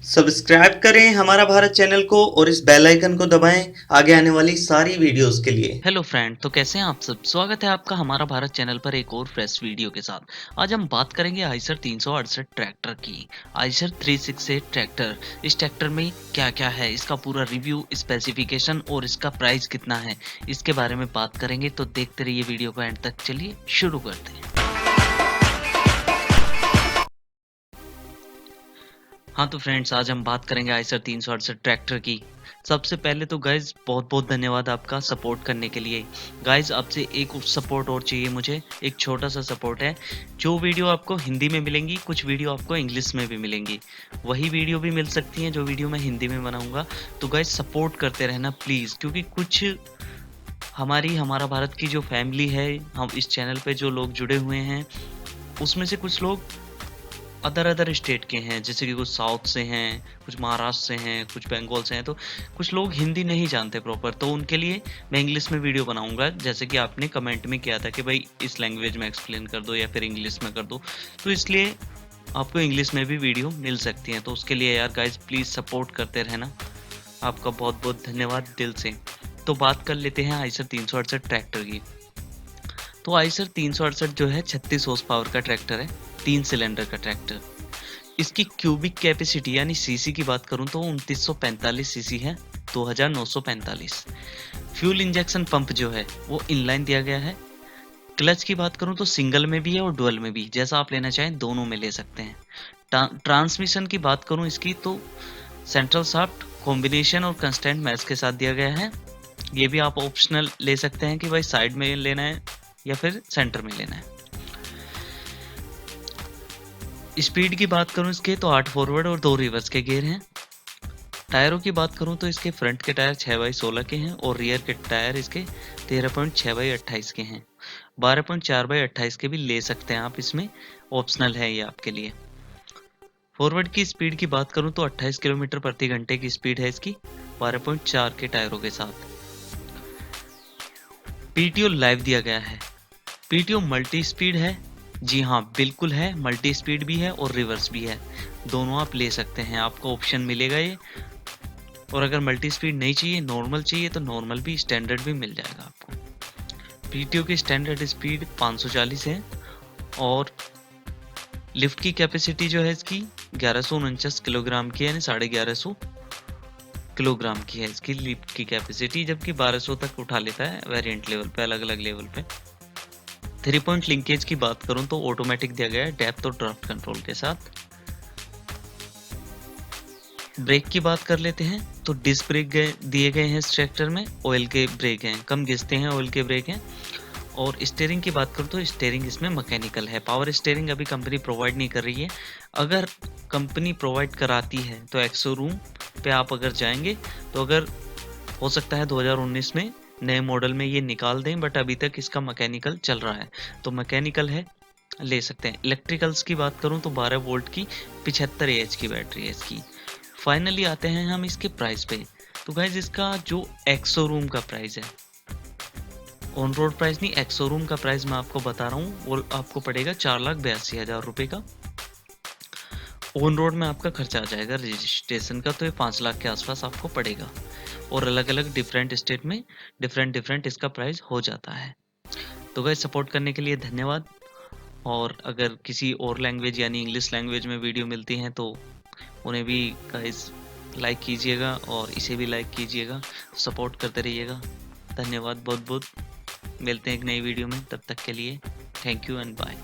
Subscribe करें हमारा Bharat channel को और इस बेल आइकन को दबाएं आगे आने वाली सारी वीडियोस के लिए। हेलो फ्रेंड, तो कैसे हैं आप सब। स्वागत है आपका हमारा भारत चैनल पर एक और फ्रेश वीडियो के साथ। आज हम बात करेंगे आइसर 368 ट्रैक्टर की। आइसर 368 ट्रैक्टर, इस ट्रैक्टर में क्या क्या है, इसका पूरा रिव्यू, स्पेसिफिकेशन और इसका प्राइस कितना है, इसके बारे में बात करेंगे। तो देखते रहिए वीडियो को एंड तक। चलिए शुरू करते हैं। हाँ तो फ्रेंड्स, आज हम बात करेंगे आइसर 368 ट्रैक्टर की। सबसे पहले तो गाइज बहुत बहुत धन्यवाद आपका सपोर्ट करने के लिए। गाइज आपसे एक सपोर्ट और चाहिए मुझे, एक छोटा सा सपोर्ट है। जो वीडियो आपको हिंदी में मिलेंगी, कुछ वीडियो आपको इंग्लिश में भी मिलेंगी। वही वीडियो भी मिल सकती हैं जो वीडियो मैं हिंदी में बनाऊंगा। तो गाइज सपोर्ट करते रहना प्लीज़, क्योंकि कुछ हमारा भारत की जो फैमिली है, हम इस चैनल पे जो लोग जुड़े हुए हैं उसमें से कुछ लोग अदर स्टेट के हैं, जैसे कि कुछ साउथ से हैं, कुछ महाराष्ट्र से हैं, कुछ बंगाल से हैं। तो कुछ लोग हिंदी नहीं जानते प्रॉपर, तो उनके लिए मैं इंग्लिश में वीडियो बनाऊंगा, जैसे कि आपने कमेंट में किया था कि भाई इस लैंग्वेज में एक्सप्लेन कर दो या फिर इंग्लिश में कर दो। तो इसलिए आपको इंग्लिश में भी वीडियो मिल सकती है। तो उसके लिए यार गाइज प्लीज़ सपोर्ट करते रहना। आपका बहुत बहुत धन्यवाद दिल से। तो बात कर लेते हैं आइसर 368 ट्रैक्टर की। तो आइसर 368 जो है 36 हॉर्स पावर का ट्रैक्टर है, 3 सिलेंडर का ट्रैक्टर। इसकी क्यूबिक कैपेसिटी यानी सीसी की बात करूं तो 2945 सीसी है, 2945। फ्यूल इंजेक्शन पंप जो है वो इनलाइन दिया गया है। क्लच की बात करूं तो सिंगल में भी है और डुअल में भी, जैसा आप लेना चाहें दोनों में ले सकते हैं। ट्रांसमिशन की बात करूं इसकी तो सेंट्रल शाफ्ट कॉम्बिनेशन और कंस्टेंट मैच के साथ दिया गया है। ये भी आप ऑप्शनल ले सकते हैं कि भाई साइड में लेना है या फिर सेंटर में लेना है। स्पीड की बात करूं इसके तो 8 फॉरवर्ड और 2 रिवर्स के गियर हैं। टायरों की बात करूं तो इसके फ्रंट के टायर 6x16 के हैं और रियर के टायर इसके 13.6x28 के हैं। 12.4x28 के भी ले सकते हैं आप, इसमें ऑप्शनल है ये आपके लिए। फॉरवर्ड की स्पीड की बात करूं तो 28 किलोमीटर प्रति घंटे की स्पीड है इसकी, 12.4 के टायरों के साथ। पीटीओ लाइव दिया गया है। पीटीओ मल्टी स्पीड है, जी हाँ बिल्कुल है, मल्टी स्पीड भी है और रिवर्स भी है, दोनों आप ले सकते हैं, आपको ऑप्शन मिलेगा ये। और अगर मल्टी स्पीड नहीं चाहिए, नॉर्मल चाहिए, तो नॉर्मल भी, स्टैंडर्ड भी मिल जाएगा आपको। पीटीओ की स्टैंडर्ड स्पीड 540 है और लिफ्ट की कैपेसिटी जो है इसकी 1149 किलोग्राम की है, यानी 1150 किलोग्राम की है इसकी लिफ्ट की कैपेसिटी, जबकि 1200 तक उठा लेता है वेरिएंट लेवल पे, अलग अलग लेवल पे। 3 पॉइंट लिंकेज की बात करूं तो ऑटोमेटिक दिया गया है, डेप्थ और ड्राफ्ट कंट्रोल के साथ। ब्रेक की बात कर लेते हैं तो डिस्क ब्रेक दिए गए हैं इस ट्रैक्टर में, ऑयल के ब्रेक हैं, कम घिसते हैं, ऑयल के ब्रेक हैं। और स्टीयरिंग की बात करूं तो स्टीयरिंग इसमें मैकेनिकल है, पावर स्टीयरिंग अभी कंपनी प्रोवाइड नहीं कर रही है। अगर कंपनी प्रोवाइड कराती है तो एक्सो रूम पे आप अगर जाएंगे तो अगर हो सकता है 2019 में नए मॉडल में ये निकाल दें, बट अभी तक इसका मैकेनिकल चल रहा है, तो मैकेनिकल है, ले सकते हैं। इलेक्ट्रिकल्स की बात करूं तो 12 वोल्ट की 75 एच की बैटरी है इसकी। फाइनली आते हैं हम इसके प्राइस पे। तो गाइज इसका जो एक्सो रूम का प्राइस है, ऑन रोड प्राइस नहीं, एक्सो रूम का प्राइस मैं आपको बता रहा हूँ, वो आपको पड़ेगा 4,82,000 रुपये का। ऑन रोड में आपका खर्चा आ जाएगा रजिस्ट्रेशन का, तो ये 5 लाख के आसपास आपको पड़ेगा। और अलग अलग डिफरेंट स्टेट में डिफरेंट इसका प्राइस हो जाता है। तो गाइज सपोर्ट करने के लिए धन्यवाद। और अगर किसी और लैंग्वेज यानी इंग्लिश लैंग्वेज में वीडियो मिलती हैं तो उन्हें भी गाइज लाइक कीजिएगा और इसे भी लाइक कीजिएगा, सपोर्ट करते रहिएगा। धन्यवाद बहुत बहुत। मिलते हैं एक नई वीडियो में, तब तक के लिए थैंक यू एंड बाय।